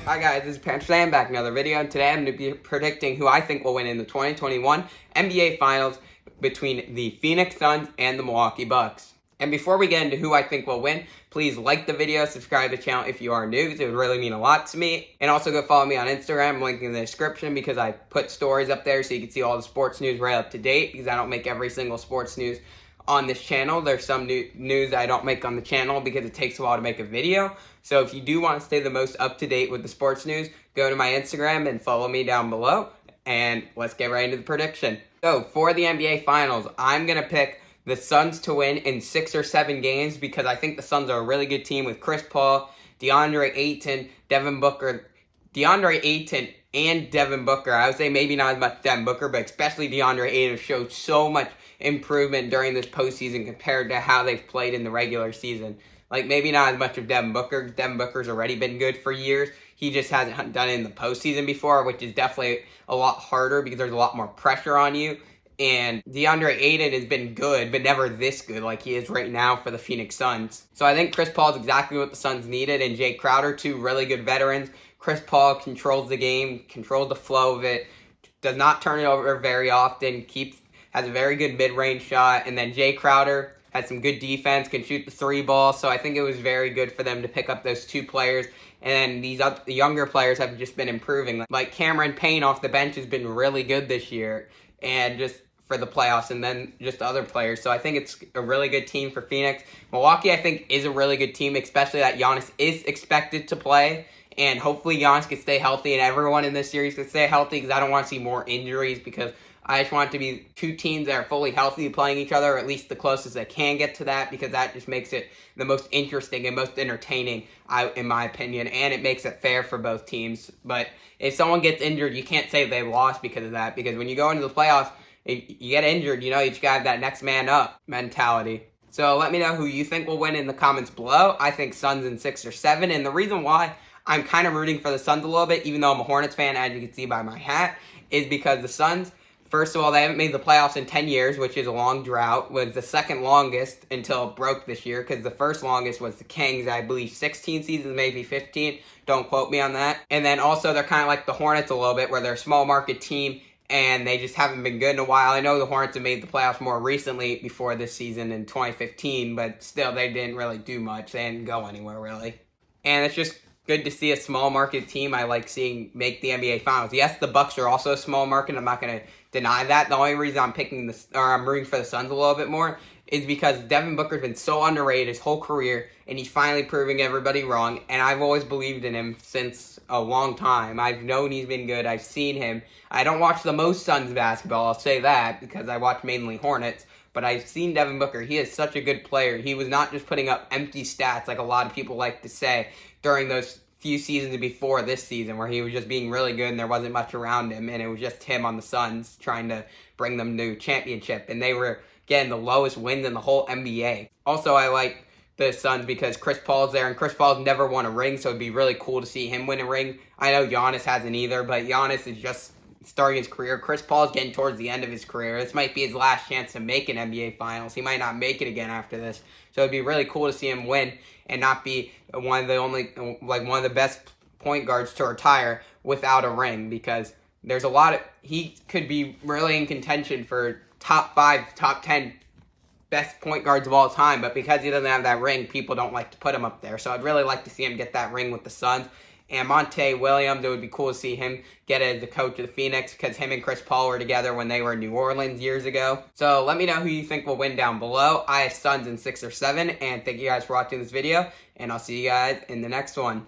Hi guys, this is Panthers. I'm back in another video, and today I'm going to be predicting who I think will win in the 2021 NBA Finals between the Phoenix Suns and the Milwaukee Bucks. And before we get into who I think will win, please like the video, subscribe to the channel if you are new, because it would really mean a lot to me. And also go follow me on Instagram, link in the description, because I put stories up there so you can see all the sports news right up to date, because I don't make every single sports news on this channel. There's some news I don't make on the channel because it takes a while to make a video. So if you do want to stay the most up to date with the sports news, go to my Instagram and follow me down below. And let's get right into the prediction. So for the NBA Finals, I'm going to pick the Suns to win in 6 or 7 games because I think the Suns are a really good team with Chris Paul, DeAndre Ayton, Devin Booker. DeAndre Ayton and Devin Booker, I would say maybe not as much Devin Booker, but especially DeAndre Ayton showed so much improvement during this postseason compared to how they've played in the regular season. Like, maybe not as much of Devin Booker. Devin Booker's already been good for years. He just hasn't done it in the postseason before, which is definitely a lot harder because there's a lot more pressure on you. And DeAndre Ayton has been good, but never this good like he is right now for the Phoenix Suns. So I think Chris Paul is exactly what the Suns needed, and Jay Crowder, two really good veterans. Chris Paul controls the game, controls the flow of it, does not turn it over very often, has a very good mid-range shot, and then Jay Crowder has some good defense, can shoot the 3 ball, so I think it was very good for them to pick up those 2 players, and these the younger players have just been improving. Like Cameron Payne off the bench has been really good this year, and just for the playoffs, and then just other players. So I think it's a really good team for Phoenix. Milwaukee, I think, is a really good team, especially that Giannis is expected to play, and hopefully Giannis can stay healthy, and everyone in this series can stay healthy, because I don't want to see more injuries, because I just want it to be 2 teams that are fully healthy playing each other, or at least the closest they can get to that, because that just makes it the most interesting and most entertaining, in my opinion, and it makes it fair for both teams. But if someone gets injured, you can't say they lost because of that, because when you go into the playoffs, if you get injured, you just got to have that next man up mentality. So let me know who you think will win in the comments below. I think Suns in 6 or 7, and the reason why I'm kind of rooting for the Suns a little bit, even though I'm a Hornets fan, as you can see by my hat, is because the Suns, first of all, they haven't made the playoffs in 10 years, which is a long drought. Was the second longest until it broke this year, because the first longest was the Kings, I believe 16 seasons, maybe 15. Don't quote me on that. And then also they're kind of like the Hornets a little bit, where they're a small market team, and they just haven't been good in a while. I know the Hornets have made the playoffs more recently before this season in 2015, but still they didn't really do much. They didn't go anywhere, really. And it's just good to see a small market team I like seeing make the NBA Finals. Yes, the Bucks are also a small market. I'm not going to deny that. The only reason I'm rooting for the Suns a little bit more is because Devin Booker's been so underrated his whole career, and he's finally proving everybody wrong. And I've always believed in him since a long time. I've known he's been good. I've seen him. I don't watch the most Suns basketball, I'll say that, because I watch mainly Hornets. But I've seen Devin Booker. He is such a good player. He was not just putting up empty stats like a lot of people like to say during those few seasons before this season, where he was just being really good and there wasn't much around him, and it was just him on the Suns trying to bring them to championship. And they were getting the lowest wins in the whole NBA. Also, I like the Suns because Chris Paul's there, and Chris Paul's never won a ring, so it'd be really cool to see him win a ring. I know Giannis hasn't either, but Giannis is just starting his career. Chris Paul's getting towards the end of his career. This might be his last chance to make an NBA Finals. He might not make it again after this. So it'd be really cool to see him win and not be one of the best point guards to retire without a ring, because there's a lot of, he could be really in contention for top 5, top 10 best point guards of all time, but because he doesn't have that ring, people don't like to put him up there. So I'd really like to see him get that ring with the Suns. And Monte Williams, it would be cool to see him get as the coach of the Phoenix, because him and Chris Paul were together when they were in New Orleans years ago. So let me know who you think will win down below. I have Suns in 6 or 7, and thank you guys for watching this video, and I'll see you guys in the next one.